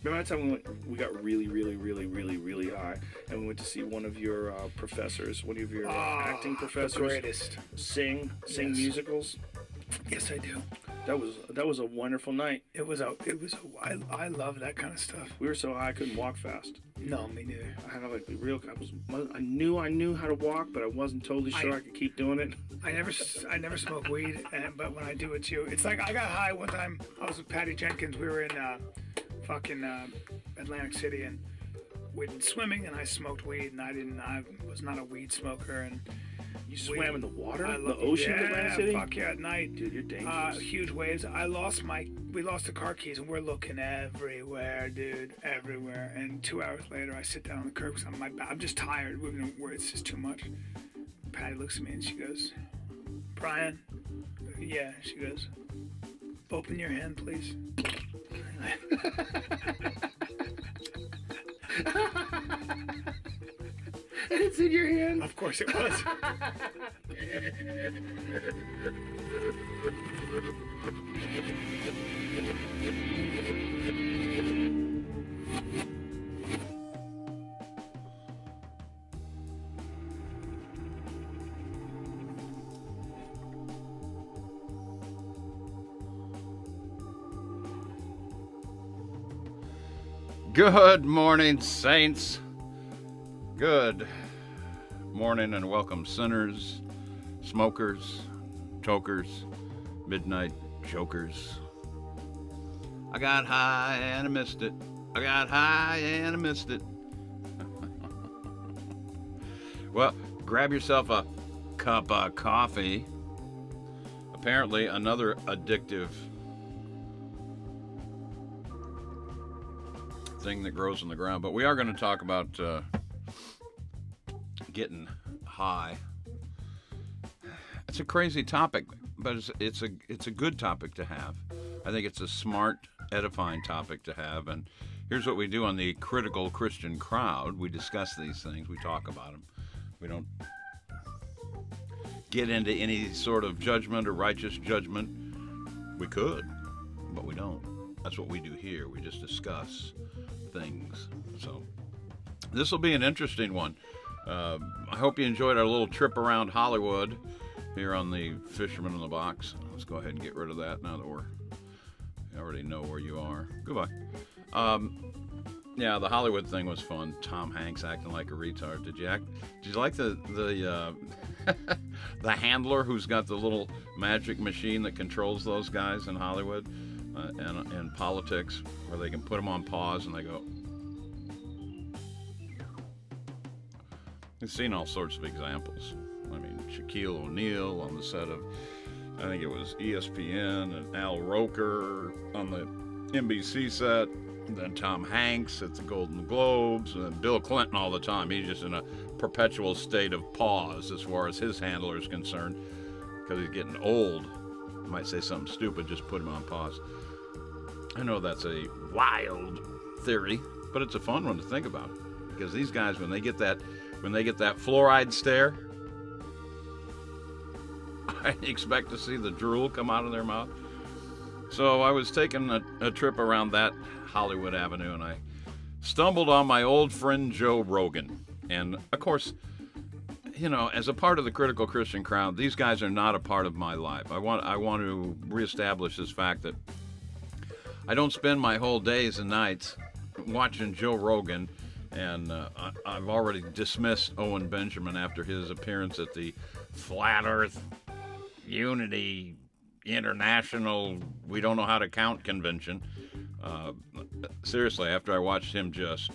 Remember that time we got really, really, really, really, really high, and we went to see one of your professors, one of your acting professors, the greatest. sing Yes. musicals. Yes, I do. That was a wonderful night. I love that kind of stuff. We were so high I couldn't walk fast. No, me neither. I had like the real. I knew how to walk, but I wasn't totally sure I could keep doing it. I never smoke weed, but when I do, it's you. It's like I got high one time. I was with Patty Jenkins. We were in fucking Atlantic City, and we'd been swimming, and I smoked weed, and I was not a weed smoker, and You swam in the water, I the ocean, yeah, of Atlantic City. Fuck yeah, at night, Dude, you're dangerous. huge waves. We lost the car keys, and we're looking everywhere, dude, everywhere. And 2 hours later, I sit down on the curb because I'm just tired. It's just too much. Patty looks at me and she goes, "Brian," yeah. She goes, "Open your hand, please." It's in your hand. Of course it was. Good morning, saints. Good morning and welcome, sinners, smokers, tokers, midnight jokers. I got high and I missed it. I got high and I missed it. Well, grab yourself a cup of coffee. Apparently, another addictive thing that grows in the ground, but we are going to talk about getting high. It's a crazy topic, but it's a good topic to have. I think it's a smart, edifying topic to have. And here's what we do on the Critical Christian Crowd: we discuss these things, we talk about them. We don't get into any sort of judgment or righteous judgment. We could, but we don't. That's what we do here. We just discuss things. So this will be an interesting one. I hope you enjoyed our little trip around Hollywood here on the Fisherman in the Box. Let's go ahead and get rid of that now that you already know where you are. Goodbye. Yeah, the Hollywood thing was fun. Tom Hanks acting like a retard. Did you like the the handler who's got the little magic machine that controls those guys in Hollywood and politics, where they can put them on pause and they go. You've seen all sorts of examples. I mean, Shaquille O'Neal on the set of, I think it was ESPN, and Al Roker on the NBC set, and then Tom Hanks at the Golden Globes, and then Bill Clinton all the time. He's just in a perpetual state of pause as far as his handler is concerned, because he's getting old. You might say something stupid, just put him on pause. I know that's a wild theory, but it's a fun one to think about, because these guys, when they get that fluoride stare, I expect to see the drool come out of their mouth. So I was taking a trip around that Hollywood Avenue, and I stumbled on my old friend Joe Rogan. And of course, you know, as a part of the Critical Christian Crowd, these guys are not a part of my life. I want to reestablish this fact that I don't spend my whole days and nights watching Joe Rogan, and I've already dismissed Owen Benjamin after his appearance at the Flat Earth Unity International We Don't Know How to Count convention. Seriously, after I watched him just,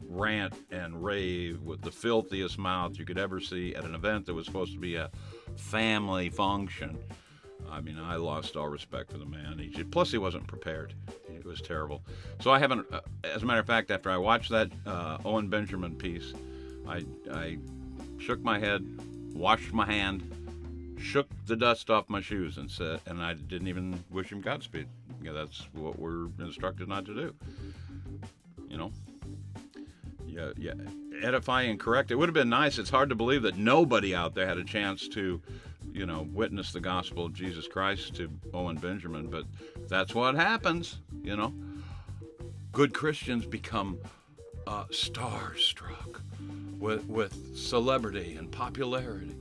rant and rave with the filthiest mouth you could ever see at an event that was supposed to be a family function, I mean, I lost all respect for the man. Plus, he wasn't prepared. It was terrible. So I haven't, as a matter of fact, after I watched that Owen Benjamin piece, I shook my head, washed my hand, shook the dust off my shoes, and I didn't even wish him Godspeed. Yeah, that's what we're instructed not to do. Yeah, edify and correct. It would have been nice. It's hard to believe that nobody out there had a chance to, witness the gospel of Jesus Christ to Owen Benjamin, but that's what happens, good Christians become starstruck with celebrity and popularity.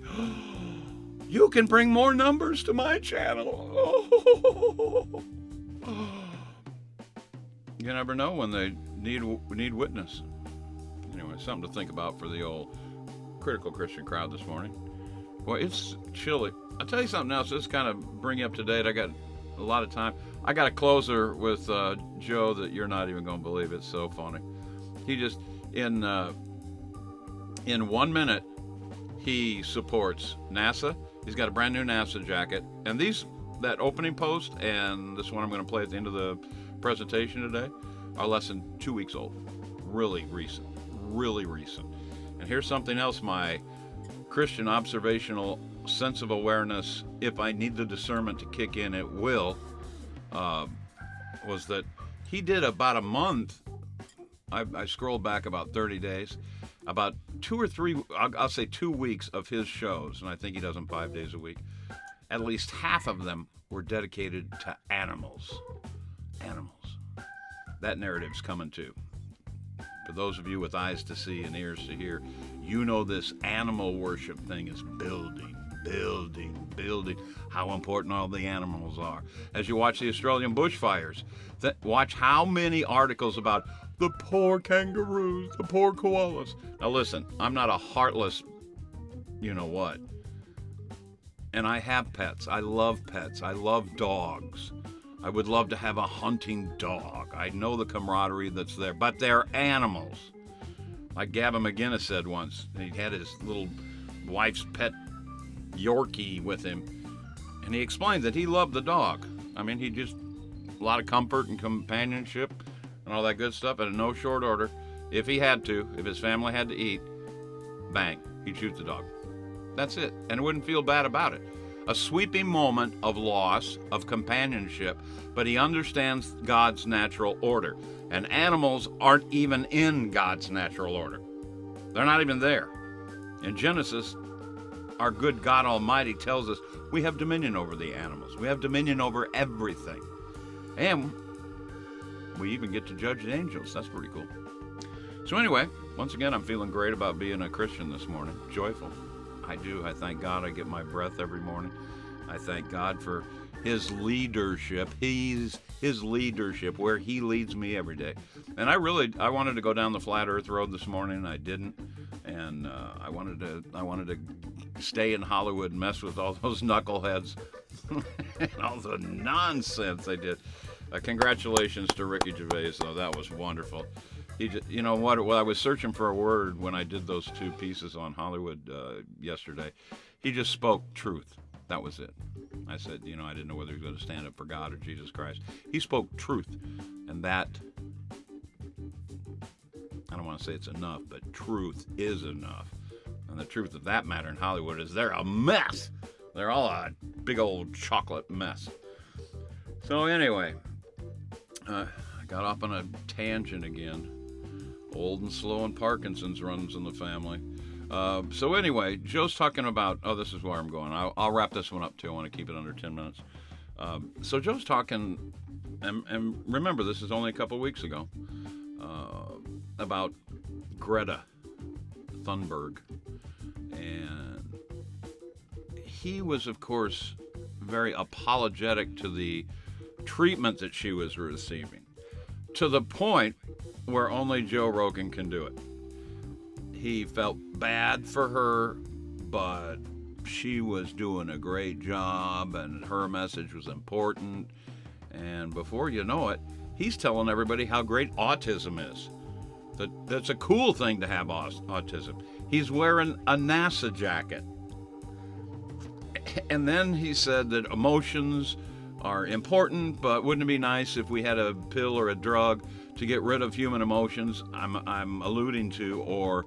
You can bring more numbers to my channel. You never know when they need witness. Anyway, something to think about for the old critical Christian crowd this morning. Well, it's chilly. I'll tell you something else. Just kind of bring you up to date. I got a lot of time. I got a closer with Joe that you're not even going to believe. It's so funny. He just in 1 minute he supports NASA. He's got a brand new NASA jacket, and that opening post and this one I'm going to play at the end of the presentation today are less than 2 weeks old. Really recent. And here's something else my Christian observational sense of awareness, if I need the discernment to kick in, it will, was that he did about a month. I scrolled back about 30 days, about 2 or 3, I'll say 2 weeks of his shows, and I think he does them 5 days a week. At least half of them were dedicated to animals. That narrative's coming too. For those of you with eyes to see and ears to hear, you know this animal worship thing is building. How important all the animals are. As you watch the Australian bushfires, watch how many articles about the poor kangaroos, the poor koalas. Now listen, I'm not a heartless, you know what. And I have pets. I love pets. I love dogs. I would love to have a hunting dog. I know the camaraderie that's there, but they're animals. Like Gavin McGinnis said once, he had his little wife's pet Yorkie with him, and he explained that he loved the dog. I mean, he just, a lot of comfort and companionship and all that good stuff, and in no short order, if he had to, if his family had to eat, bang, he'd shoot the dog. That's it, and wouldn't feel bad about it. A sweeping moment of loss, of companionship, but he understands God's natural order. And animals aren't even in God's natural order. They're not even there. In Genesis, our good God Almighty tells us we have dominion over the animals. We have dominion over everything. And we even get to judge the angels. That's pretty cool. So anyway, once again, I'm feeling great about being a Christian this morning. Joyful. I do. I thank God I get my breath every morning. I thank God for his leadership. His leadership, where he leads me every day. And I wanted to go down the flat earth road this morning. I didn't. And I wanted to stay in Hollywood and mess with all those knuckleheads and all the nonsense they did. Congratulations to Ricky Gervais, though. That was wonderful. He just, you know what? Well, I was searching for a word when I did those 2 pieces on Hollywood yesterday. He just spoke truth. That was it. I said, I didn't know whether he was going to stand up for God or Jesus Christ. He spoke truth, and that, I don't want to say it's enough, but truth is enough. And the truth of that matter in Hollywood is they're a mess. They're all a big old chocolate mess. So anyway, I got off on a tangent again. Old and slow and Parkinson's runs in the family. So anyway, Joe's talking about, this is where I'm going. I'll wrap this one up too. I want to keep it under 10 minutes. So Joe's talking, and remember, this is only a couple weeks ago, about Greta Thunberg. And he was, of course, very apologetic to the treatment that she was receiving, to the point where only Joe Rogan can do it. He felt bad for her, but she was doing a great job and her message was important. And before you know it, he's telling everybody how great autism is. That's a cool thing to have autism. He's wearing a NASA jacket. And then he said that emotions are important, but wouldn't it be nice if we had a pill or a drug to get rid of human emotions? I'm alluding to, or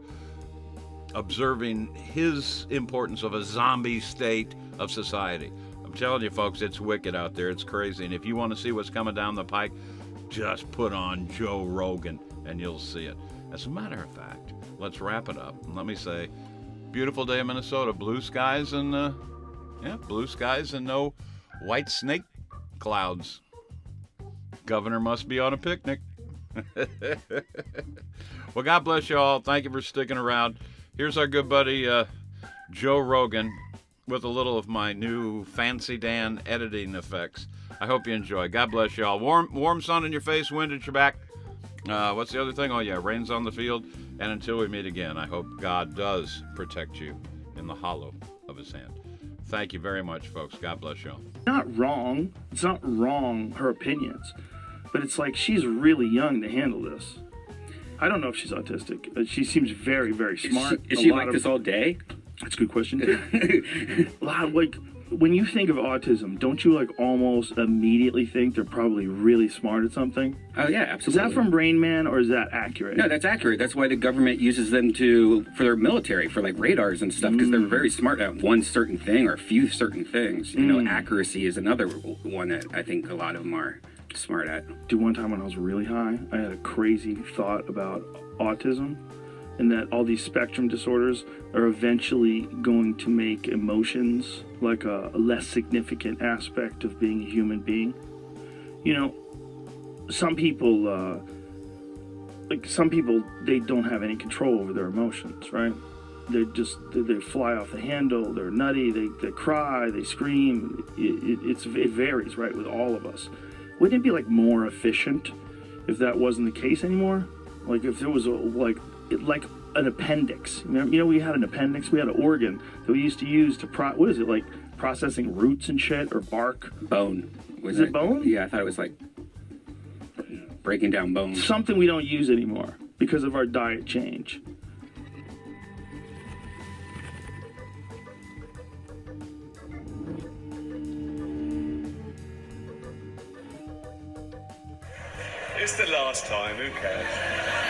observing his importance of a zombie state of society. I'm telling you, folks, it's wicked out there. It's crazy. And if you want to see what's coming down the pike, just put on Joe Rogan and you'll see it. As a matter of fact, let's wrap it up. And let me say, beautiful day in Minnesota. Blue skies and no white snake clouds. Governor must be on a picnic. Well, God bless you all. Thank you for sticking around. Here's our good buddy Joe Rogan with a little of my new Fancy Dan editing effects. I hope you enjoy. God bless you all. Warm sun in your face, wind at your back. What's the other thing? Oh, yeah, rain's on the field. And until we meet again, I hope God does protect you in the hollow of his hand. Thank you very much, folks. God bless you all. Not wrong. It's not wrong, her opinions. But it's like she's really young to handle this. I don't know if she's autistic. She seems very, very smart. Is she like this all day? That's a good question, too. A lot of, like, when you think of autism, don't you, like, almost immediately think they're probably really smart at something? Oh, yeah, absolutely. Is that from Rain Man, or is that accurate? No, that's accurate. That's why the government uses them for their military, for, like, radars and stuff, because they're very smart at one certain thing or a few certain things. You know, accuracy is another one that I think a lot of them are smart at. Dude, one time when I was really high, I had a crazy thought about autism, and that all these spectrum disorders are eventually going to make emotions like a less significant aspect of being a human being. You know, some people, they don't have any control over their emotions, right? They fly off the handle, they're nutty, they cry, they scream. It varies, right, with all of us. Wouldn't it be, like, more efficient if that wasn't the case anymore? Like, if there was like an appendix. You know, we had an appendix. We had an organ that we used to use to like processing roots and shit, or bark. Bone. Is it bone? Yeah, I thought it was like breaking down bones. Something we don't use anymore because of our diet change. It's the last time, who cares?